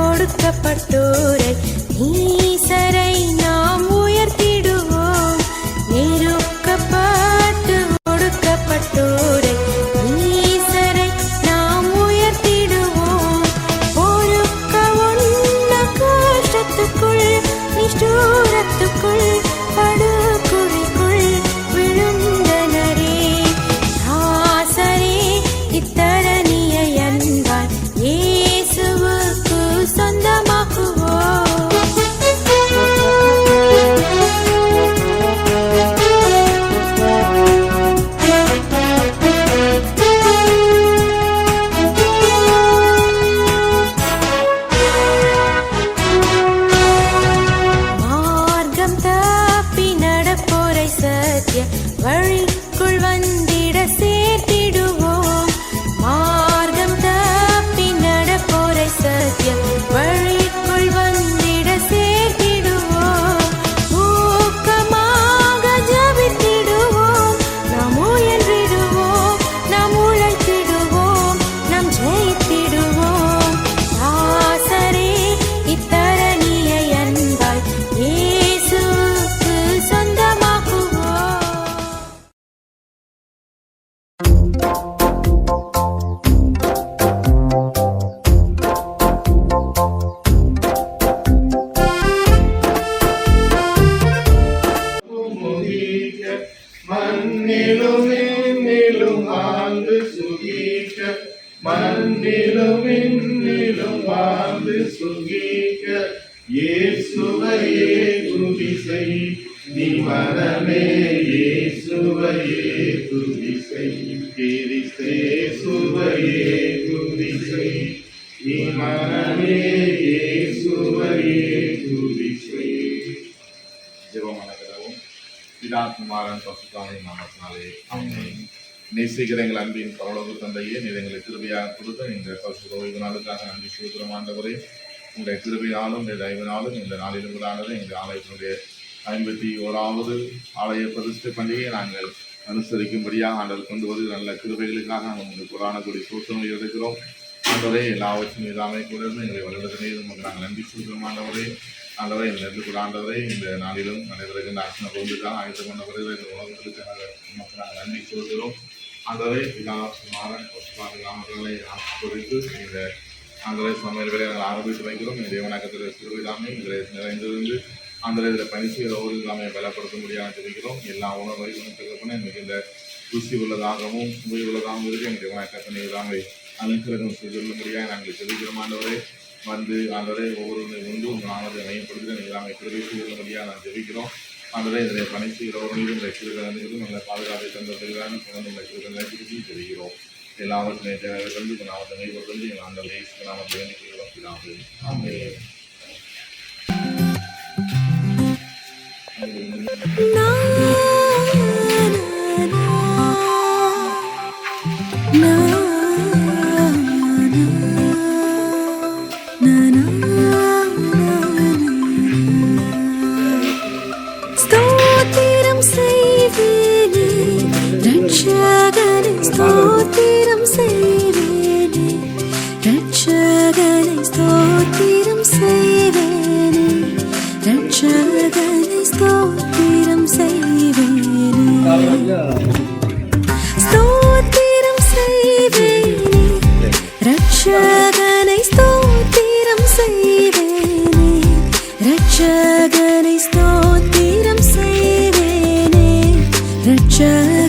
ஒடுக்கப்பட்டோரை நீசரை நாம் உயர்த்திடுவோம். நெருக்கப்பட்டு ஒடுக்கப்பட்டோரை நீசரை நாம் உயர்த்திடுவோம். பொறுக்க ஒன்ன கஷ்டத்துக்குள் நிஷ்டூரத்துக்குள் படுகுழிக்குள் விழுந்தனரே ஆசரே இத்தரணியை அன்பாய் இயேசுவுக்கு சொந்தமாக்குவோம். மார்க்கம் தப்பி நடப்போரை சத்திய வழிக்குள் வந்திட சேர்த்திடுவோம். மார்க்கம் தப்பி நடப்போரை சத்திய வழிக்குள் வந்திட சேர்த்திடுவோம். ஊக்கமாக ஜெபித்திடுவோம். நாம் முயன்றிடுவோம். நாம் உழைத்திடுவோம். நாம் ஜெயித்திடுவோம். ஆசரே இத்தரணியை அன்பாய் இயேசுவுக்கு சொந்தமாக்குவோம். முகிக்க மண்ணிலும் விண்ணிலும் வாழ்ந்து சுகிக்க மண்ணிலும் விண்ணிலும் வாழ்ந்து சுகிக்க இயேசுவையே துதி செய் நீ மனமே இயேசுவையே துதி செய் கிறிஸ்தேசுவையே துதி செய் நீ மனமே இயேசுவையே துதி செய். ஜெபம் நடக்கிறோம். பிதா குமாரன் பசுத்தாவின் நாமத்தினாலே ஆமென். நேசிக்கிற எங்கள் அன்பின் பரலோக தந்தையே, நீர் எங்களுக்கு கிருபையாக கொடுத்த இந்த பரிசுத்த ஓய்வு நாளுக்காக நன்றி செலுத்துகிறோம் ஆண்டவரே. உங்களுடைய கிருபையாலும் உங்களுடைய தயவினாலும் இந்த நாளிலும் கூடானது எங்கள் ஆலயத்தினுடைய 51வது ஆலய பிரதிஷ்டை பண்டிகையை நாங்கள் அனுசரிக்கும்படியாக ஆண்டவர் கொண்டு வருகிற நல்ல கிருபைகளுக்காக நாங்கள் உங்களுக்கு புராண கூடி சூத்திரம் எடுக்கிறோம் ஆண்டவரே. எல்லாவற்றும் இல்லாமை கூட எங்களை வளர்வதனே உங்களுக்கு நாங்கள் நன்றி செலுத்துகிறோம் ஆண்டவரே. ஆண்டவரை இந்த நேரத்தில் கூட ஆண்டவரை இந்த நாளிலும் நடைபெறுகின்ற அரசன பொருளுக்காக ஆயுதம் கொண்ட வருகிற இந்த உலகங்களுக்காக நமக்கு நாங்கள் நன்றி செலுத்துகிறோம் ஆண்டவரை. பிதா குமாரன் பசுத்தாவி நாமங்களை ஆசிர்வதித்து இந்த ஆண்டவரை சமையல் வேலை நாங்கள் ஆரம்பித்து வைக்கிறோம். இந்த தேவநாயகத்தில் சிறுவிதாமை இதில் நிறைந்திருந்து ஆண்டவரை இதில் பணி செய்கிற ஒரு இல்லாமை பலப்படுத்த முடியாது தெரிவிக்கிறோம். எல்லா உணவுகளும் தகப்பன மிகுந்த ருசி உள்ளதாகவும் சுவை உள்ளதாகவும் இருக்கு. எங்கள் தேவநாயகத்தின் இல்லாமை அலங்கிரகம் செய்துள்ள முடியாது நாங்கள் தெரிவிக்கிறோம் ஆண்டவரை. வந்து ஆண்டவரை ஒவ்வொரு வந்து உங்கள் நாமத்தை மையப்படுத்துகிற இல்லாமை கிருபை செய்துள்ள முடியாது நான் தெரிவிக்கிறோம் ஆண்டவரை. இதில் பணி செய்கிறவர்களும் இந்த கிருகங்களும் நல்ல பாதுகாப்பை தந்தவர்களான தொடர்ந்து இந்த கிருகங்களை திருப்பி தெரிவிக்கிறோம். எல்லாவற்றையும் தேவையிலிருந்து இந்த நாமத்தை மையப்படுத்தி எங்கள் ஆண்டவரை நாமத்தை வேண்டிக்கிறோம் பிதாவே. ஆமென். ஸ்தோத்திரம் செய்வேனே ரட்சகனே, ஸ்தோத்திரம் செய்வேனே ரட்சகனே, ஸ்தோத்திரம் செய்வேனே ரட்சகனே, ஸ்தோத்திரம் செய்வேனே ஸ்தோத்திரம் செய்வேனே ரட்சகனை, ஸ்தோத்திரம் செய்வேனே ரட்சகனை, ஸ்தோத்திரம் செய்வேனே ரட்சகனை.